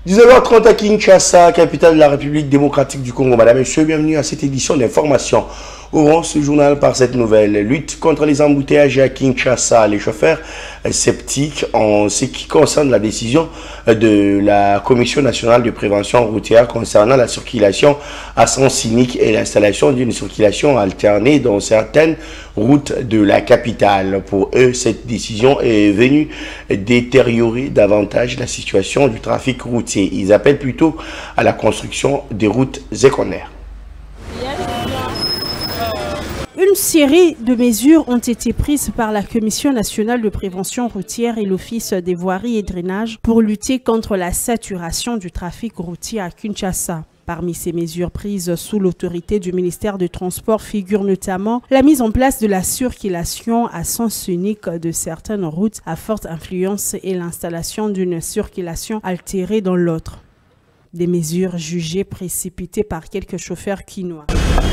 19h30 à Kinshasa, capitale de la République démocratique du Congo. Madame et messieurs, bienvenue à cette édition d'information. Ouvrons ce journal par cette nouvelle. Lutte contre les embouteillages à Kinshasa. Les chauffeurs sceptiques en ce qui concerne la décision de la Commission nationale de prévention routière concernant la circulation à sens unique et l'installation d'une circulation alternée dans certaines routes de la capitale. Pour eux, cette décision est venue détériorer davantage la situation du trafic routier. Ils appellent plutôt à la construction des routes secondaires. Une série de mesures ont été prises par la Commission nationale de prévention routière et l'Office des voiries et drainages pour lutter contre la saturation du trafic routier à Kinshasa. Parmi ces mesures prises sous l'autorité du ministère des Transports figure notamment la mise en place de la circulation à sens unique de certaines routes à forte influence et l'installation d'une circulation altérée dans l'autre. Des mesures jugées précipitées par quelques chauffeurs quinois.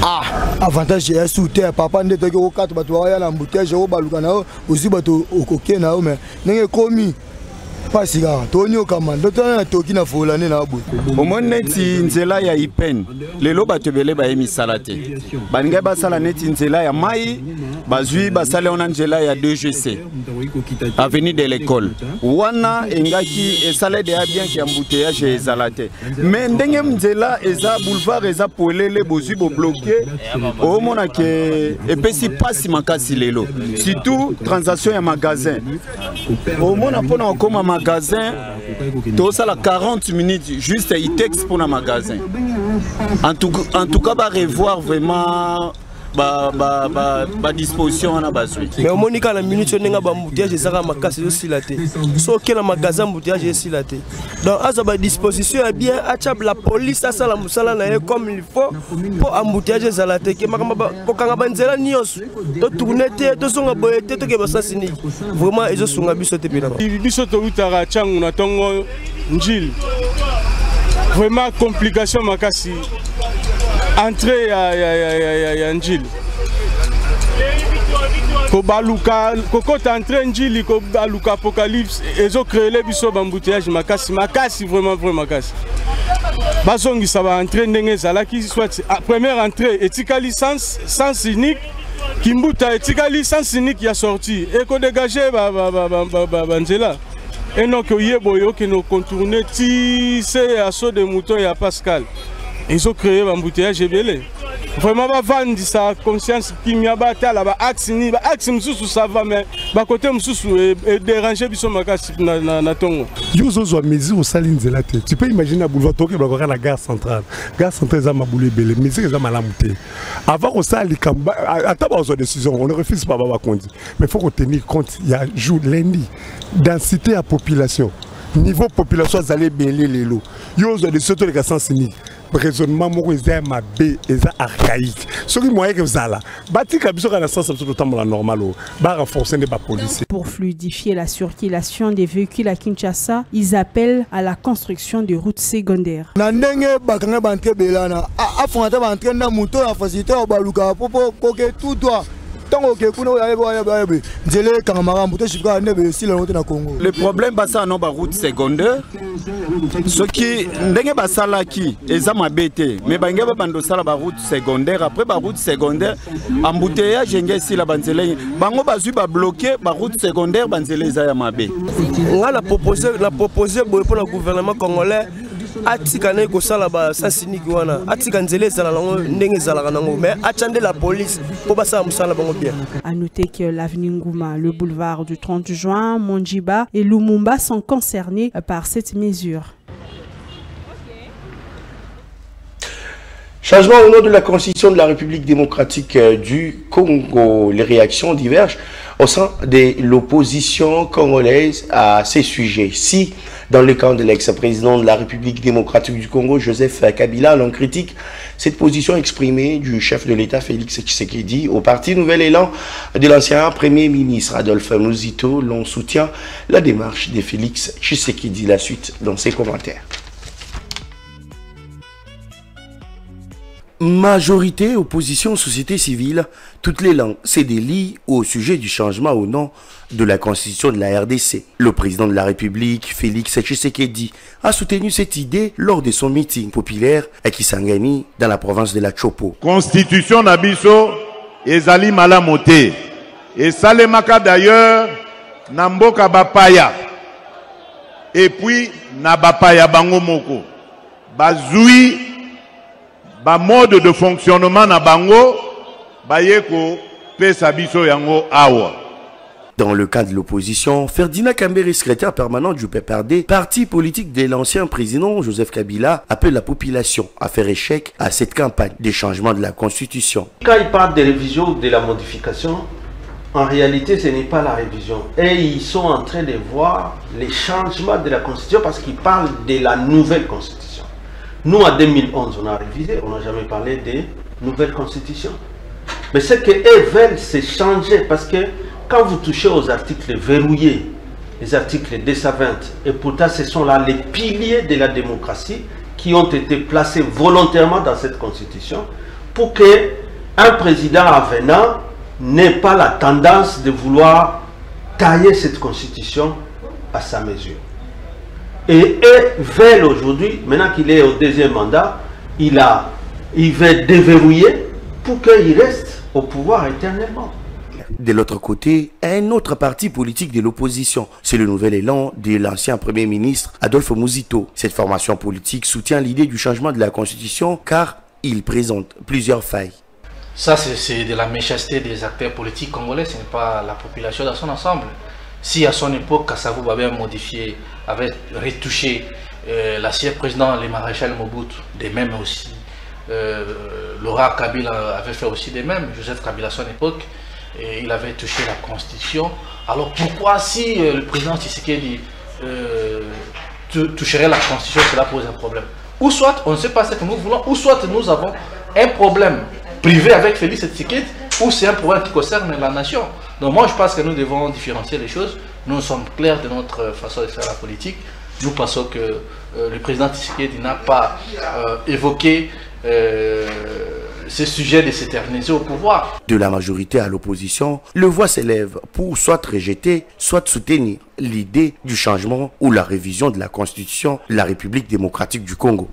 Ah, avantage est sauté papa ne te go 4 bato ya l'embouteillage au balukana aussi bato okokena mais n'engé commis pas siga tonyo kamando tona toki na folane na bout omone neti nzela ya ipen lelo bato bele ba emisala te baninga basala neti nzela ya mai bazui basale ona nzela ya 2GC avenue de l'école wana engaki esale de bien ki embouteillage ezalate mais ndenge nzela eza boulevard eza polele bozui bo bloqué omona ke epesi pasi makasi lelo surtout transaction ya magasin omona pona okoma magasin tout ça la 40 minutes juste il texte pour un magasin en tout cas va revoir vraiment ba disposition na bazui mais au monika la minute on nga ba embouteillage ezaka makasi aussi la té so que le magasin embouteillage est la té donc aza ba disposition est bien acha la police ça la musala na comme il faut pour embouteillage ezala té ke makamba kokanga banzela nyos to tourner té to songa boyete to ke basasini vraiment ezo sunga biso té pena biso to utara changu na tongo njil vraiment complication makasi entrée ya Njili. Kobaluka kokota entrée Njili kobaluka apocalypse ezo créer les biso bambouteillage makasi vraiment makasi. Bazongi ça va entrer ndenge zalaki soit première entrée etika licence sens unique kimbuta etika licence unique ya sorti et ko dégager banzela. Et non que yeboyo que nous contourner ti c'est assaut de mouton ya Pascal. Ils ont créé un embouteillage belé. Vraiment, vendre sa conscience qui m'a battu là, axe sous ça va, mais côté sous et déranger biso makasi na tongo. Yozo mesure au saline de la tête. Tu peux imaginer à boulevard Toké à la gare centrale. Gare centrale ça m'a boulé belé, mais c'est ça m'a lamouté. Avant on s'allie comme à table aux décisions, on ne refuse pas baba conduit. Mais il faut qu'on tenir compte, il y a jour lundi densité à population. Niveau population allez belé les lots. Yozo de surtout les sens unique. Raisonnement est archaïque. Ce qui moyen que vous avez là, bâti kabiso kana sens absolument la normale, ba renforcer les policiers. Pour fluidifier la circulation des véhicules à Kinshasa, ils appellent à la construction de routes secondaires. Na ndenge bakanga bantre belana afronta bantre na moto la facilité au baluka popo koke tout droit. Le problème c'est que la route secondaire, ce qui n'est pas ça qui est ma bête, mais bange ba bando sala ba route secondaire après ba route secondaire embouteillage ngesi la banzele bango bazui ba bloquer ba route secondaire banzele za ya mabe. On a proposé pour le gouvernement congolais atika na ko sala ba sasiniki wana atika nzele zala nango ndenge zala nango mais atende la police pour ba sa musala bango bien. À noter que l'avenue Ngouma, le boulevard du 30 juin, Monjiba et Lumumba sont concernés par cette mesure. Changement au nom de la Constitution de la République démocratique du Congo. Les réactions divergent au sein de l'opposition congolaise à ces sujets. Si, dans le camp de l'ex-président de la République démocratique du Congo, Joseph Kabila, l'on critique cette position exprimée du chef de l'État, Félix Tshisekedi, au parti Nouvel Élan de l'ancien Premier ministre Adolphe Muzito, l'on soutient la démarche de Félix Tshisekedi. La suite dans ses commentaires. Majorité, opposition, société civile, toutes les langues se délient au sujet du changement au nom de la constitution de la RDC. Le président de la République, Félix Tshisekedi, a soutenu cette idée lors de son meeting populaire à Kisangani, dans la province de la Chopo. Constitution Nabiso, ezali malamote. Et salemaka d'ailleurs, namboka bapaya. Et puis, nabapaya bango moko. Bazoui, ba mode de fonctionnement na bango, bayeko pesa biso yango awa. Dans le cas de l'opposition, Ferdinand Kambere, secrétaire permanent du PPRD, parti politique de l'ancien président Joseph Kabila, appelle la population à faire échec à cette campagne de changement de la Constitution. Quand il parle de révision ou de la modification, en réalité ce n'est pas la révision. Et ils sont en train de voir les changements de la Constitution parce qu'ils parlent de la nouvelle Constitution. Nous, en 2011, on a révisé, on n'a jamais parlé de nouvelle Constitution. Mais ce qu'eux veulent, c'est changer parce que quand vous touchez aux articles verrouillés, les articles 220, et pourtant ce sont là les piliers de la démocratie qui ont été placés volontairement dans cette Constitution pour qu'un président avenant n'ait pas la tendance de vouloir tailler cette Constitution à sa mesure. Et eux veulent aujourd'hui, maintenant qu'il est au deuxième mandat, il veut déverrouiller pour qu'il reste au pouvoir éternellement. De l'autre côté, un autre parti politique de l'opposition, c'est le nouvel élan de l'ancien Premier ministre Adolphe Muzito. Cette formation politique soutient l'idée du changement de la Constitution car il présente plusieurs failles. Ça, c'est de la méchanceté des acteurs politiques congolais, ce n'est pas la population dans son ensemble. Si à son époque, Kassavou avait modifié, avait retouché l'ancien président, le maréchal Mobutu, des mêmes aussi, Laurent Kabila avait fait aussi des mêmes, Joseph Kabila à son époque, et il avait touché la Constitution. Alors pourquoi si le président Tshisekedi toucherait la Constitution, cela pose un problème? Ou soit on ne sait pas ce que nous voulons, ou soit nous avons un problème privé avec Félix Tshisekedi, ou c'est un problème qui concerne la nation. Donc moi je pense que nous devons différencier les choses. Nous sommes clairs de notre façon de faire la politique. Nous pensons que le président Tshisekedi n'a pas évoqué ce sujet de s'éterniser au pouvoir. De la majorité à l'opposition, le voix s'élève pour soit rejeter, soit soutenir l'idée du changement ou la révision de la Constitution de la République démocratique du Congo.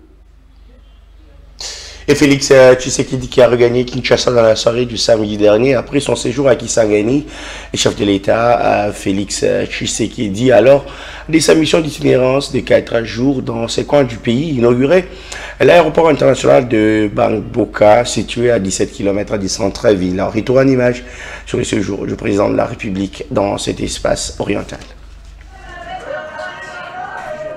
Et Félix Tshisekedi qui a regagné Kinshasa dans la soirée du samedi dernier après son séjour à Kisangani, le chef de l'État Félix Tshisekedi, alors de sa mission d'itinérance de 4 jours dans ces coins du pays, inaugurait l'aéroport international de Bamboka situé à 17 km du centre-ville. Alors, retour en image sur le séjour du président de la République dans cet espace oriental.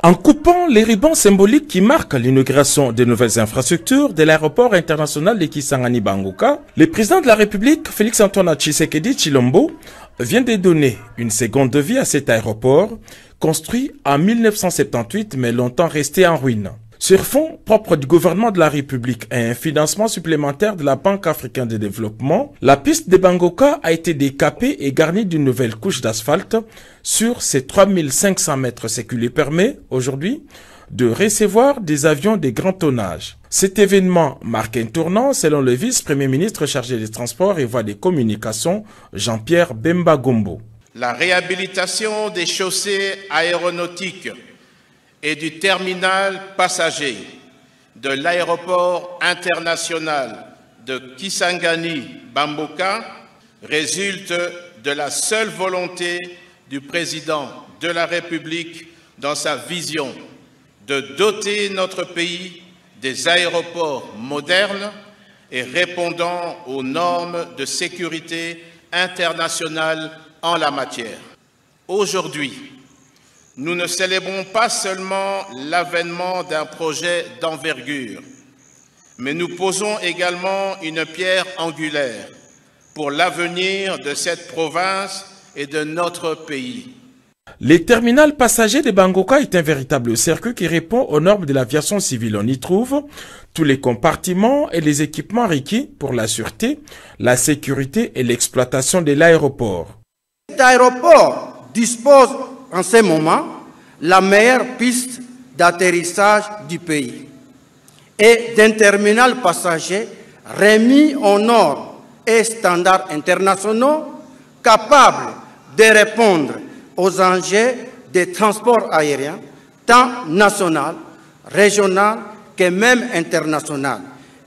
En coupant les rubans symboliques qui marquent l'inauguration des nouvelles infrastructures de l'aéroport international de Kisangani Bangoka, le président de la République, Félix-Antoine Tshisekedi Tshilombo, vient de donner une seconde vie à cet aéroport, construit en 1978 mais longtemps resté en ruine. Sur fonds propres du gouvernement de la République et un financement supplémentaire de la Banque africaine de développement, la piste de Bangoka a été décapée et garnie d'une nouvelle couche d'asphalte sur ces 3500 mètres, ce qui lui permet aujourd'hui de recevoir des avions de grand tonnage. Cet événement marque un tournant selon le vice-premier ministre chargé des Transports et voies des communications, Jean-Pierre Bemba Gombo. La réhabilitation des chaussées aéronautiques et du terminal passager de l'aéroport international de Kisangani-Bamboka résulte de la seule volonté du président de la République dans sa vision de doter notre pays des aéroports modernes et répondant aux normes de sécurité internationale en la matière. Aujourd'hui, nous ne célébrons pas seulement l'avènement d'un projet d'envergure, mais nous posons également une pierre angulaire pour l'avenir de cette province et de notre pays. Le terminal passager de Bangoka est un véritable circuit qui répond aux normes de l'aviation civile. On y trouve tous les compartiments et les équipements requis pour la sûreté, la sécurité et l'exploitation de l'aéroport. Cet aéroport dispose en ce moment la meilleure piste d'atterrissage du pays et d'un terminal passager remis aux normes et standards internationaux, capables de répondre aux enjeux des transports aériens, tant national, régional que même international,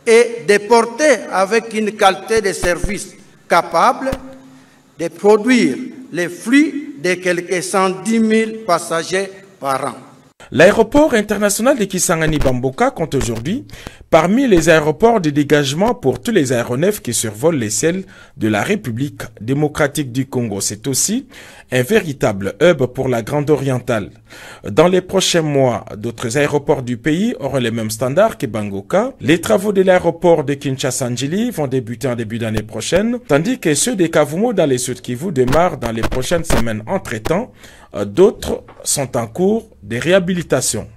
et de porter avec une qualité de service capable de produire les flux de quelques 110 000 passagers par an. L'aéroport international de Kisangani Bamboka compte aujourd'hui parmi les aéroports de dégagement pour tous les aéronefs qui survolent les ciels de la République démocratique du Congo. C'est aussi un véritable hub pour la Grande Orientale. Dans les prochains mois, d'autres aéroports du pays auront les mêmes standards que Bangoka. Les travaux de l'aéroport de Kinshasa-Njili vont débuter en début d'année prochaine, tandis que ceux de Kavumu dans les Sud-Kivu démarrent dans les prochaines semaines. Entre-temps, d'autres sont en cours de réhabilitation.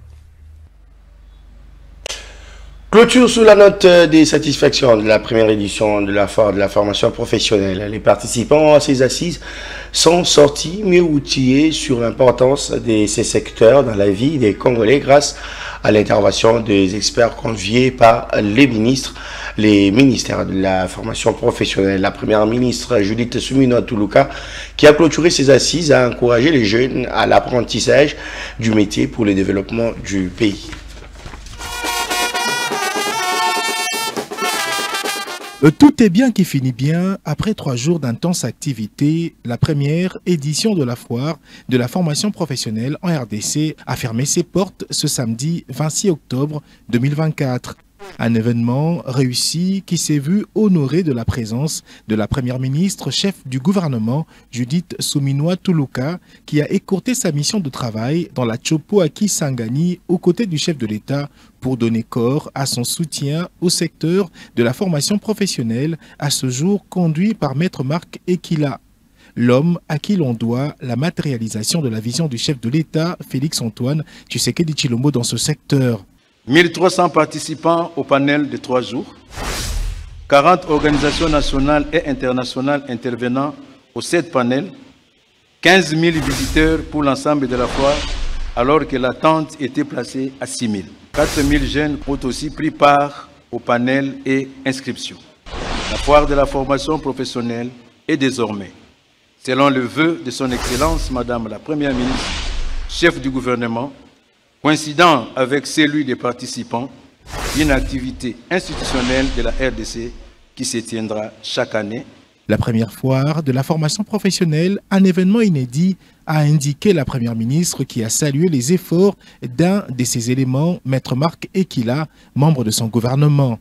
Clôture sous la note des satisfactions de la première édition de la foire de la formation professionnelle. Les participants à ces assises sont sortis mieux outillés sur l'importance de ces secteurs dans la vie des Congolais grâce à l'intervention des experts conviés par les ministères de la formation professionnelle. La première ministre Judith Suminwa Tuluka, qui a clôturé ces assises, a encouragé les jeunes à l'apprentissage du métier pour le développement du pays. Tout est bien qui finit bien. Après 3 jours d'intense activité, la première édition de la foire de la formation professionnelle en RDC a fermé ses portes ce samedi 26 octobre 2024. Un événement réussi qui s'est vu honoré de la présence de la première ministre, chef du gouvernement, Judith Suminwa Tuluka, qui a écourté sa mission de travail dans la Chopo à Kisangani aux côtés du chef de l'État pour donner corps à son soutien au secteur de la formation professionnelle, à ce jour conduit par Maître Marc Ekila. L'homme à qui l'on doit la matérialisation de la vision du chef de l'État, Félix Antoine Tshisekedi Tshilombo, dans ce secteur. 1300 participants au panel de 3 jours, 40 organisations nationales et internationales intervenant aux 7 panels, 15 000 visiteurs pour l'ensemble de la foire, alors que la tente était placée à 6 000. 4 000 jeunes ont aussi pris part au panel et inscription. La foire de la formation professionnelle est désormais, selon le vœu de son Excellence Madame la Première ministre, chef du gouvernement, coïncidant avec celui des participants, une activité institutionnelle de la RDC qui se tiendra chaque année. La première foire de la formation professionnelle, un événement inédit, a indiqué la première ministre qui a salué les efforts d'un de ses éléments, Maître Marc Ekila, membre de son gouvernement.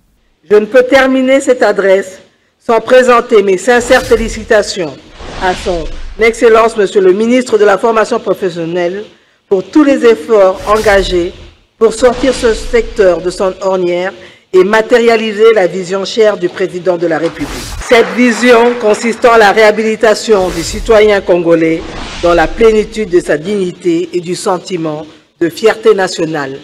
Je ne peux terminer cette adresse sans présenter mes sincères félicitations à son Excellence Monsieur le ministre de la formation professionnelle pour tous les efforts engagés pour sortir ce secteur de son ornière et matérialiser la vision chère du président de la République. Cette vision consistant à la réhabilitation du citoyen congolais dans la plénitude de sa dignité et du sentiment de fierté nationale,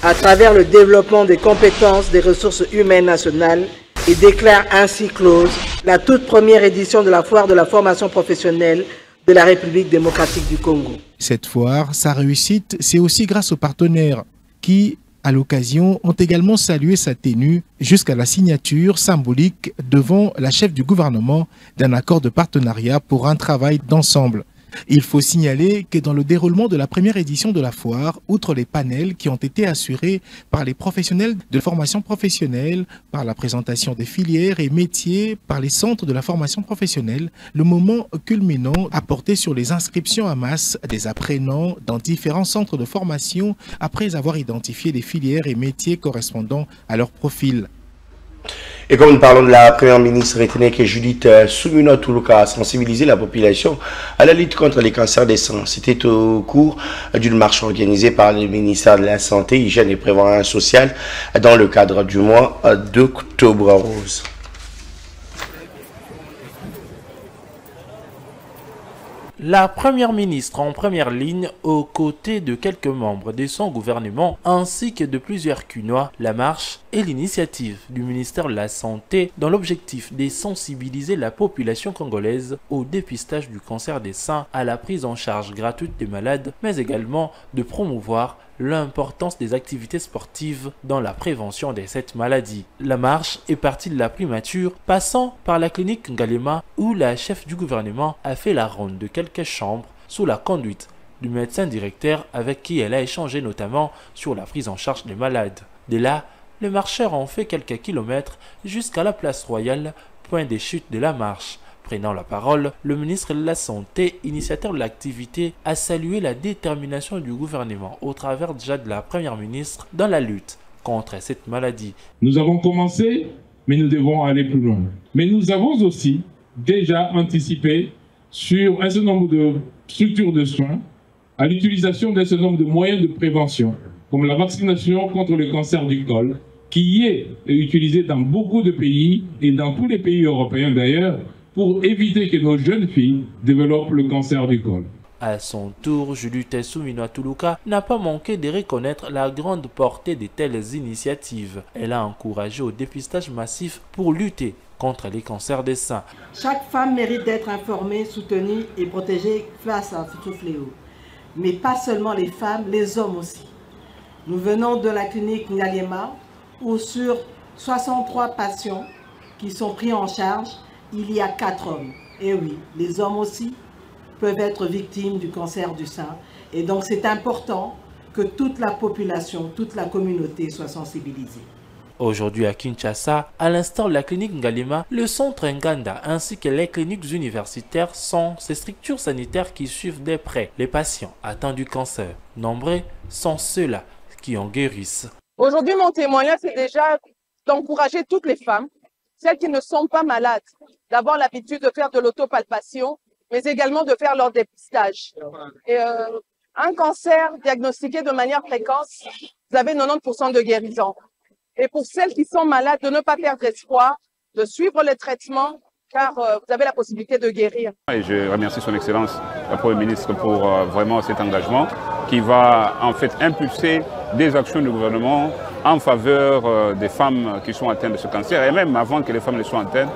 à travers le développement des compétences des ressources humaines nationales, et déclare ainsi close la toute première édition de la foire de la formation professionnelle de la République démocratique du Congo. Cette foire, sa réussite, c'est aussi grâce aux partenaires qui, à l'occasion, ont également salué sa tenue jusqu'à la signature symbolique devant la chef du gouvernement d'un accord de partenariat pour un travail d'ensemble. Il faut signaler que dans le déroulement de la première édition de la foire, outre les panels qui ont été assurés par les professionnels de formation professionnelle, par la présentation des filières et métiers, par les centres de la formation professionnelle, le moment culminant a porté sur les inscriptions en masse des apprenants dans différents centres de formation après avoir identifié les filières et métiers correspondant à leur profil. Et comme nous parlons de la première ministre, retenez que Judith Suminwa Tuluka a sensibilisé la population à la lutte contre les cancers des seins. C'était au cours d'une marche organisée par le ministère de la Santé, Hygiène et Prévention sociale dans le cadre du mois d'Octobre Rose. La première ministre en première ligne aux côtés de quelques membres de son gouvernement ainsi que de plusieurs Cunois, la marche et l'initiative du ministère de la Santé dans l'objectif de sensibiliser la population congolaise au dépistage du cancer des seins, à la prise en charge gratuite des malades, mais également de promouvoir l'importance des activités sportives dans la prévention de cette maladie. La marche est partie de la primature, passant par la clinique Ngalema où la chef du gouvernement a fait la ronde de quelques chambres sous la conduite du médecin directeur avec qui elle a échangé notamment sur la prise en charge des malades. De là, les marcheurs ont fait quelques kilomètres jusqu'à la place Royale, point des chutes de la marche. Prenant la parole, le ministre de la Santé, initiateur de l'activité, a salué la détermination du gouvernement au travers déjà de la première ministre dans la lutte contre cette maladie. Nous avons commencé, mais nous devons aller plus loin. Mais nous avons aussi déjà anticipé sur un certain nombre de structures de soins à l'utilisation d'un certain nombre de moyens de prévention, comme la vaccination contre le cancer du col, qui est utilisée dans beaucoup de pays et dans tous les pays européens d'ailleurs, pour éviter que nos jeunes filles développent le cancer du col. À son tour, Juliette Souminoa Toulouka n'a pas manqué de reconnaître la grande portée de telles initiatives. Elle a encouragé au dépistage massif pour lutter contre les cancers des seins. Chaque femme mérite d'être informée, soutenue et protégée face à ce fléau. Mais pas seulement les femmes, les hommes aussi. Nous venons de la clinique Ngalema où sur 63 patients qui sont pris en charge, il y a 4 hommes. Et oui, les hommes aussi peuvent être victimes du cancer du sein. Et donc c'est important que toute la population, toute la communauté soit sensibilisée. Aujourd'hui à Kinshasa, à l'instar de la clinique Ngalema, le centre Nganda ainsi que les cliniques universitaires sont ces structures sanitaires qui suivent de près les patients atteints du cancer. Nombreux sont ceux-là qui en guérissent. Aujourd'hui, mon témoignage, c'est déjà d'encourager toutes les femmes, celles qui ne sont pas malades, d'avoir l'habitude de faire de l'autopalpation, mais également de faire leur dépistage. Et, un cancer diagnostiqué de manière précoce, vous avez 90% de guérison. Et pour celles qui sont malades, de ne pas perdre espoir, de suivre le traitement, car vous avez la possibilité de guérir. Et je remercie son Excellence, le Premier ministre, pour vraiment cet engagement qui va en fait impulser des actions du gouvernement en faveur des femmes qui sont atteintes de ce cancer et même avant que les femmes ne soient atteintes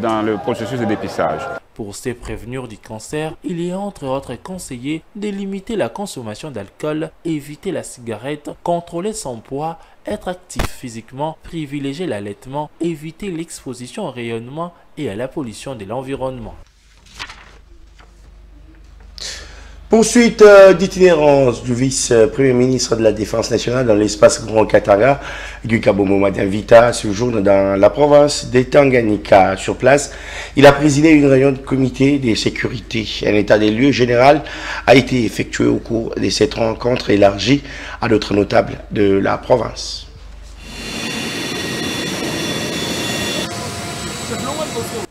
dans le processus de dépistage. Pour se prévenir du cancer, il est entre autres conseillé de limiter la consommation d'alcool, éviter la cigarette, contrôler son poids, être actif physiquement, privilégier l'allaitement, éviter l'exposition au rayonnement et à la pollution de l'environnement. Poursuite d'itinérance du vice-premier ministre de la Défense nationale dans l'espace Grand Katanga, Guy Kabomo Madinvita, ce jour dans la province de Tanganyika. Sur place, il a présidé une réunion de comité de sécurité. Un état des lieux général a été effectué au cours de cette rencontre élargie à d'autres notables de la province.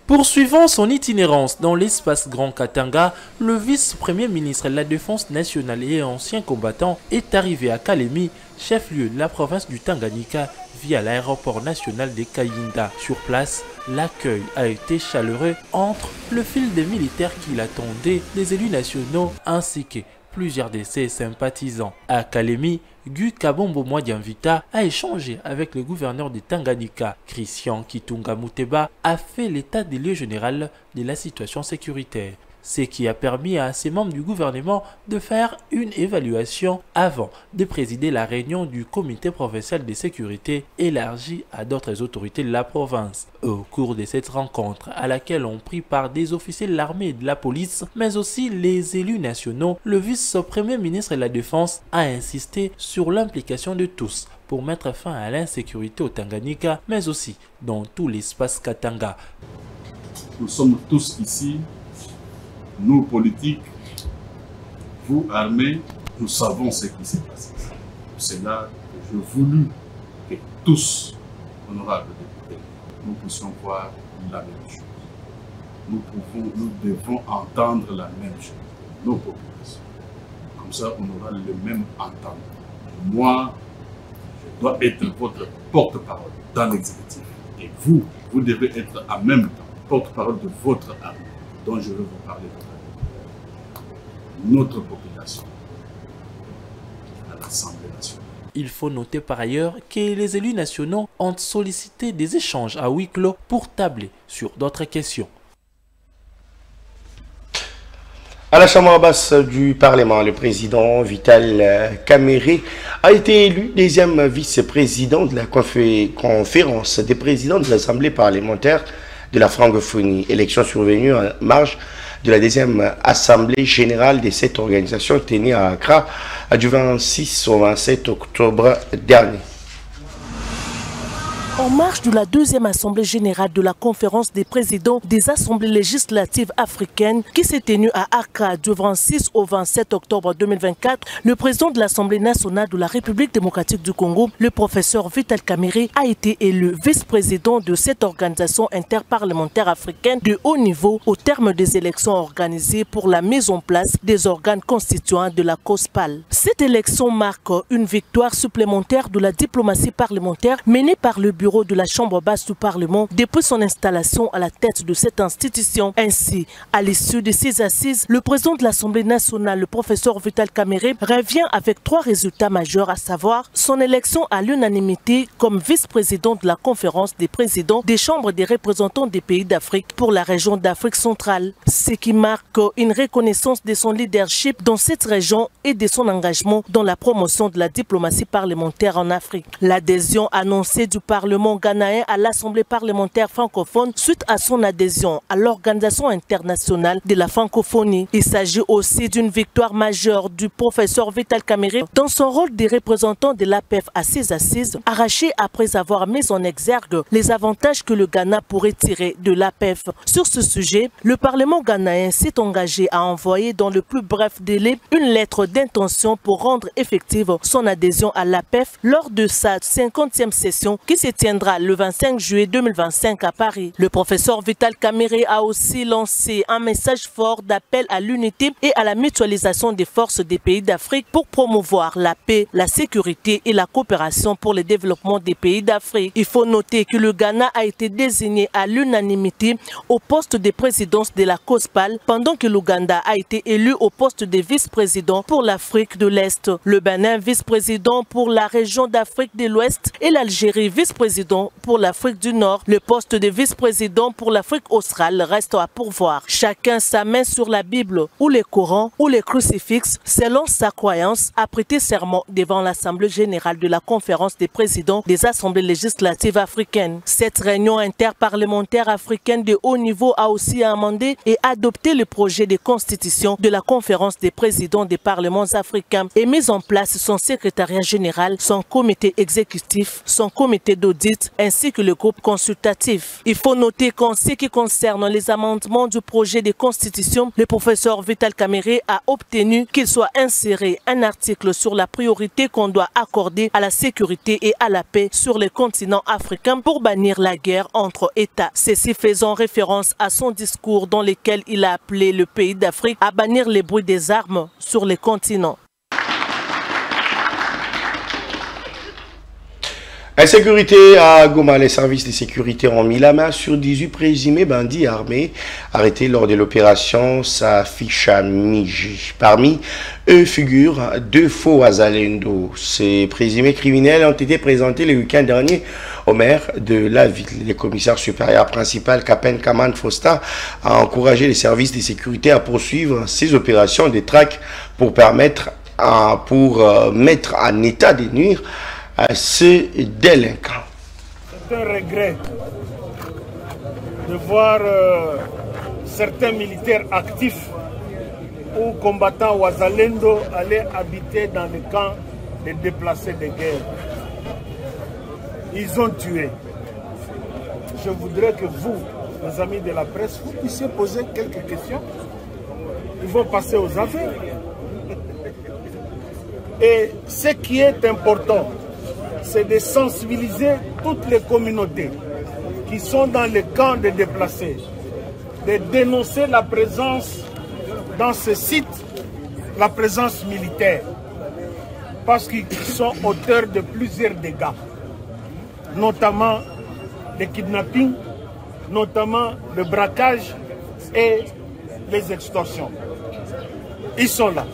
Poursuivant son itinérance dans l'espace Grand Katanga, le vice-premier ministre de la Défense nationale et ancien combattant est arrivé à Kalemi, chef-lieu de la province du Tanganyika, via l'aéroport national de Kayinda. Sur place, l'accueil a été chaleureux entre le fil des militaires qui l'attendaient, des élus nationaux ainsi que plusieurs de ses sympathisants. À Kalemi, Guy Kabombo Mwadianvita a échangé avec le gouverneur de Tanganyika. Christian Kitunga Muteba a fait l'état des lieux général de la situation sécuritaire, ce qui a permis à ses membres du gouvernement de faire une évaluation avant de présider la réunion du comité provincial de sécurité élargi à d'autres autorités de la province. Au cours de cette rencontre, à laquelle ont pris part des officiers de l'armée et de la police, mais aussi les élus nationaux, le vice-premier ministre de la Défense a insisté sur l'implication de tous pour mettre fin à l'insécurité au Tanganyika, mais aussi dans tout l'espace Katanga. Nous sommes tous ici. Nous, politiques, vous, armés, nous savons ce qui s'est passé. C'est là que j'ai voulu que tous, honorables députés, nous puissions voir la même chose. Nous devons entendre la même chose, nos populations. Comme ça, on aura le même entendre. Moi, je dois être votre porte-parole dans l'exécutif. Et vous devez être en même temps porte-parole de votre armée, dont je veux vous parler de notre population à l'Assemblée nationale. Il faut noter par ailleurs que les élus nationaux ont sollicité des échanges à huis clos pour tabler sur d'autres questions. À la Chambre basse du Parlement, le président Vital Kamerhe a été élu deuxième vice-président de la conférence des présidents de l'Assemblée parlementaire de la francophonie. Élection survenue en marge de la deuxième assemblée générale de cette organisation tenue à Accra du 26 au 27 octobre dernier. En marge de la deuxième assemblée générale de la conférence des présidents des assemblées législatives africaines qui s'est tenue à Accra du 26 au 27 octobre 2024, le président de l'Assemblée nationale de la République démocratique du Congo, le professeur Vital Kamerhe, a été élu vice-président de cette organisation interparlementaire africaine de haut niveau au terme des élections organisées pour la mise en place des organes constituants de la COSPAL. Cette élection marque une victoire supplémentaire de la diplomatie parlementaire menée par le bureau de la Chambre basse du Parlement depuis son installation à la tête de cette institution. Ainsi, à l'issue de ces assises, le président de l'Assemblée nationale, le professeur Vital Kamerhe, revient avec 3 résultats majeurs, à savoir son élection à l'unanimité comme vice-président de la conférence des présidents des chambres des représentants des pays d'Afrique pour la région d'Afrique centrale, ce qui marque une reconnaissance de son leadership dans cette région et de son engagement dans la promotion de la diplomatie parlementaire en Afrique. L'adhésion annoncée du Parlement ghanéen à l'Assemblée parlementaire francophone suite à son adhésion à l'Organisation internationale de la francophonie. Il s'agit aussi d'une victoire majeure du professeur Vital Kamerhe dans son rôle de représentant de l'APF à ces assises, arraché après avoir mis en exergue les avantages que le Ghana pourrait tirer de l'APF. Sur ce sujet, le Parlement ghanéen s'est engagé à envoyer dans le plus bref délai une lettre d'intention pour rendre effective son adhésion à l'APF lors de sa 50e session qui se tiendra le 25 juillet 2025 à Paris. Le professeur Vital Kamerhe a aussi lancé un message fort d'appel à l'unité et à la mutualisation des forces des pays d'Afrique pour promouvoir la paix, la sécurité et la coopération pour le développement des pays d'Afrique. Il faut noter que le Ghana a été désigné à l'unanimité au poste de présidence de la COSPAL, pendant que l'Ouganda a été élu au poste de vice-président pour l'Afrique de l'Est, le Bénin vice-président pour la région d'Afrique de l'Ouest et l'Algérie vice-président pour l'Afrique du Nord. Le poste de vice-président pour l'Afrique australe reste à pourvoir. Chacun sa main sur la Bible ou le Coran ou le crucifix selon sa croyance a prêté serment devant l'Assemblée générale de la conférence des présidents des assemblées législatives africaines. Cette réunion interparlementaire africaine de haut niveau a aussi amendé et adopté le projet de constitution de la conférence des présidents des parlements africains et mis en place son secrétariat général, son comité exécutif, son comité d'audit ainsi que le groupe consultatif. Il faut noter qu'en ce qui concerne les amendements du projet de constitution, le professeur Vital Kamerhe a obtenu qu'il soit inséré un article sur la priorité qu'on doit accorder à la sécurité et à la paix sur le continent africain pour bannir la guerre entre États. Ceci faisant référence à son discours dans lequel il a appelé le pays d'Afrique à bannir les bruits des armes sur le continent. Insécurité à Goma, les services de sécurité ont mis la main sur 18 présumés bandits armés arrêtés lors de l'opération Safishamiji. Parmi eux figurent 2 faux Wazalendo. Ces présumés criminels ont été présentés le week-end dernier au maire de la ville. Le commissaire supérieur principal Kapen Kaman Fosta a encouragé les services de sécurité à poursuivre ces opérations de traque pour mettre en état de nuire à ces délinquants. C'est un regret de voir certains militaires actifs ou combattants Wazalendo aller habiter dans les camps des déplacés de guerre. Ils ont tué. Je voudrais que vous, les amis de la presse, vous puissiez poser quelques questions. Ils vont passer aux affaires. Et ce qui est important, c'est de sensibiliser toutes les communautés qui sont dans les camps de déplacés, de dénoncer la présence dans ce site, la présence militaire, parce qu'ils sont auteurs de plusieurs dégâts, notamment les kidnappings, notamment le braquage et les extorsions. Ils sont là.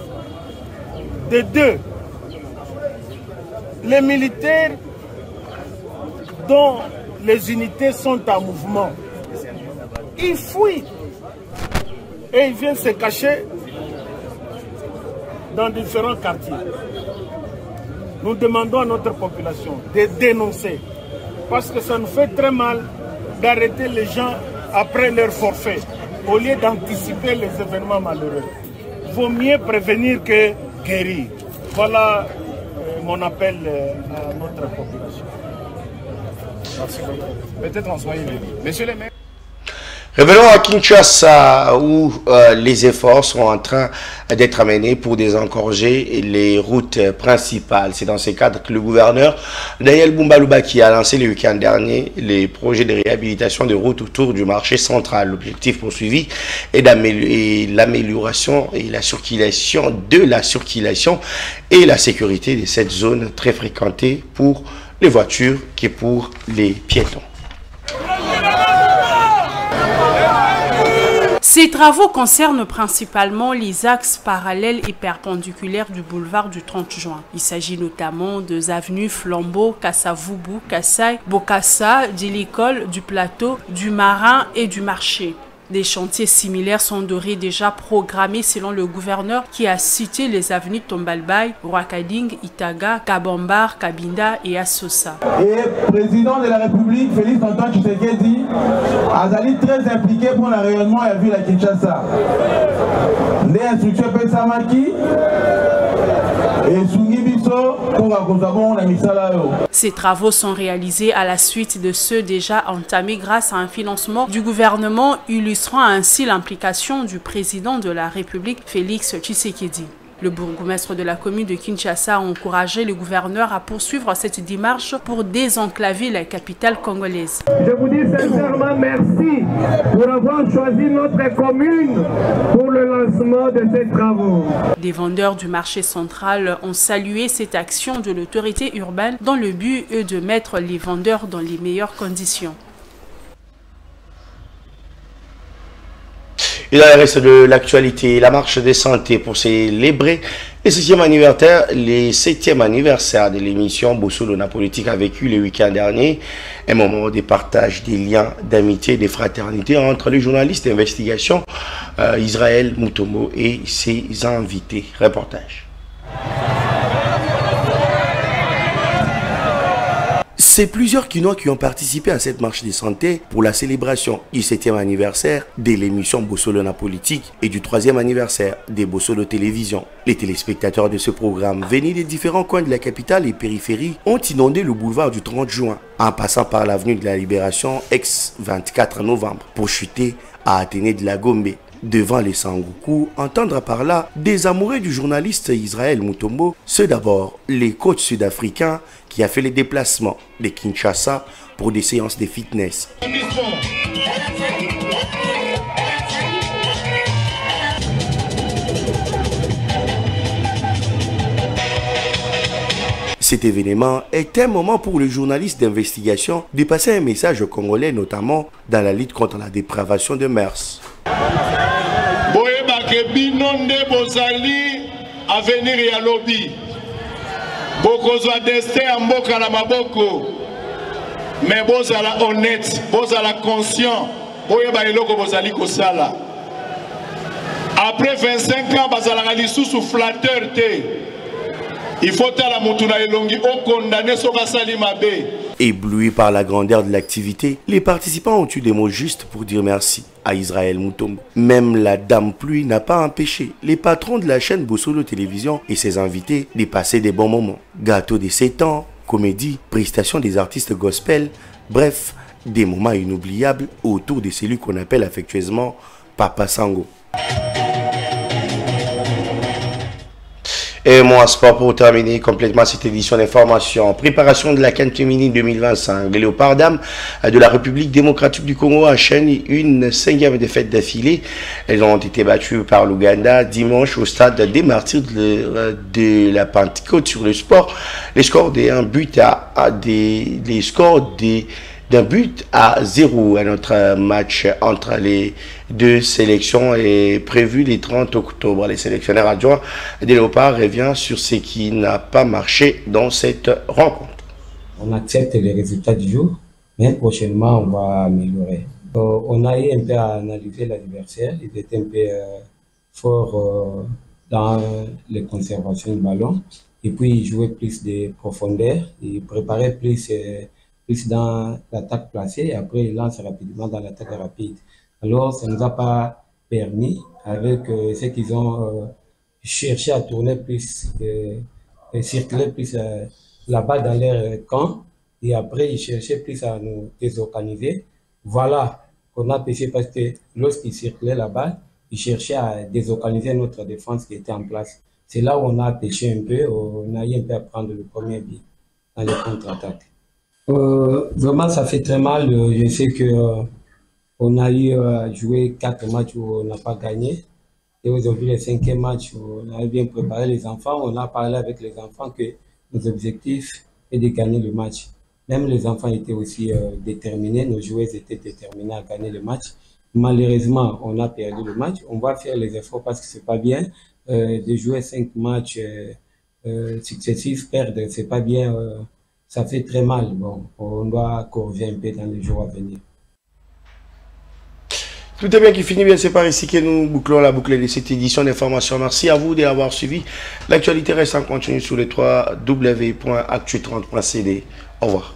De 2, les militaires dont les unités sont en mouvement, ils fuient et ils viennent se cacher dans différents quartiers. Nous demandons à notre population de dénoncer, parce que ça nous fait très mal d'arrêter les gens après leur forfait, au lieu d'anticiper les événements malheureux. Il vaut mieux prévenir que guérir. Voilà mon appel à notre population. Merci beaucoup. Peut-être en Swahili. Monsieur le maire. Revenons à Kinshasa où les efforts sont en train d'être menés pour désengorger les routes principales. C'est dans ce cadre que le gouverneur Daniel Bumba-Lubaki a lancé le week-end dernier les projets de réhabilitation de routes autour du marché central. L'objectif poursuivi est l'amélioration et la circulation et la sécurité de cette zone très fréquentée pour les voitures que pour les piétons. Ces travaux concernent principalement les axes parallèles et perpendiculaires du boulevard du 30 juin. Il s'agit notamment des avenues Flambeau, Kassavubu, Kassai, Bokassa, de l'école, du plateau, du Marin et du marché. Des chantiers similaires sont déjà programmés selon le gouverneur qui a cité les avenues Tombalbay, Rwakading, Itaga, Kabambar, Kabinda et Assosa. Et le président de la République, Félix Antoine Tshisekedi, a été très impliqué pour le rayonnement et la ville à Kinshasa. Les instructions Pessamaki et Sungibiso pour la Misala. Ces travaux sont réalisés à la suite de ceux déjà entamés grâce à un financement du gouvernement illustrant ainsi l'implication du président de la République, Félix Tshisekedi. Le bourgmestre de la commune de Kinshasa a encouragé le gouverneur à poursuivre cette démarche pour désenclaver la capitale congolaise. Je vous dis sincèrement merci pour avoir choisi notre commune pour le lancement de ces travaux. Des vendeurs du marché central ont salué cette action de l'autorité urbaine dans le but de mettre les vendeurs dans les meilleures conditions. Et dans le reste de l'actualité, la marche des santé pour célébrer le 7e anniversaire de l'émission Bossolona Politique a vécu le week-end dernier. Un moment de partage des liens d'amitié et de fraternité entre les journalistes d'investigation Israël Mutombo et ses invités. Reportage. C'est plusieurs Kinois qui ont participé à cette marche de santé pour la célébration du 7e anniversaire de l'émission Bossolona Politique et du 3e anniversaire des Bossolo Télévision. Les téléspectateurs de ce programme venus des différents coins de la capitale et périphérie ont inondé le boulevard du 30 juin en passant par l'avenue de la Libération ex-24 novembre pour chuter à Athénée de la Gombe. Devant les Sangoku, entendre par là des amoureux du journaliste Israël Mutombo, ceux d'abord les coachs sud-africains qui a fait les déplacements de Kinshasa pour des séances de fitness. Cet événement est un moment pour les journalistes d'investigation de passer un message aux Congolais, notamment dans la lutte contre la dépravation de mœurs. Binonde bozali avenir ya lobby bokozwa destin ya mboka na maboko mais bozala honnête bozala conscient boyeba eloko bozali kosala après 25 ans bazalaka lisusu flatteur te il faut tala mutu na elongi okondane soka sali mabe. Éblouis par la grandeur de l'activité, les participants ont eu des mots justes pour dire merci à Israël Mutombo. Même la Dame Pluie n'a pas empêché les patrons de la chaîne Bossolo Télévision et ses invités de passer des bons moments. Gâteau des 7 ans, comédie, prestation des artistes gospel, bref, des moments inoubliables autour de celui qu'on appelle affectueusement Papa Sango. Et moi, sport pour terminer complètement cette édition d'information. Préparation de la CAN féminine 2025. Les Léopards Dames de la République démocratique du Congo enchaînent une 5e défaite d'affilée. Elles ont été battues par l'Ouganda dimanche au stade des Martyrs de la Pentecôte sur le sport. Les scores d'un but à 0. Un autre match entre les deux sélections est prévu le 30 octobre. Les sélectionneurs adjoints des Léopards reviennent sur ce qui n'a pas marché dans cette rencontre. On accepte les résultats du jour, mais prochainement on va améliorer. On a eu un peu à analyser l'adversaire, il était un peu fort dans les conservations du ballon. Et puis, jouer plus de profondeur et préparer plus dans l'attaque placée. Et après, il lance rapidement dans l'attaque rapide. Alors, ça ne nous a pas permis, avec ce qu'ils ont cherché à tourner plus, circuler plus la balle dans leur camp. Et après, ils cherchaient plus à nous désorganiser. Voilà qu'on a pêché parce que lorsqu'ils circulaient la balle, ils cherchaient à désorganiser notre défense qui était en place. C'est là où on a pêché un peu, on a eu un peu à prendre le premier but dans les contre-attaques. Vraiment, ça fait très mal. Je sais que on a eu à jouer 4 matchs où on n'a pas gagné. Et aujourd'hui, le 5e match, on a bien préparé les enfants. On a parlé avec les enfants que nos objectifs est de gagner le match. Même les enfants étaient aussi déterminés, nos joueurs étaient déterminés à gagner le match. Malheureusement, on a perdu le match. On va faire les efforts parce que c'est pas bien de jouer 5 matchs successifs, perdre, c'est pas bien. Ça fait très mal. Bon, on doit corriger un peu dans les jours à venir. Tout est bien qui finit bien, c'est par ici que nous bouclons la boucle de cette édition d'information. Merci à vous d'avoir suivi. L'actualité reste en continu sur les 3 w.actu30.cd. Au revoir.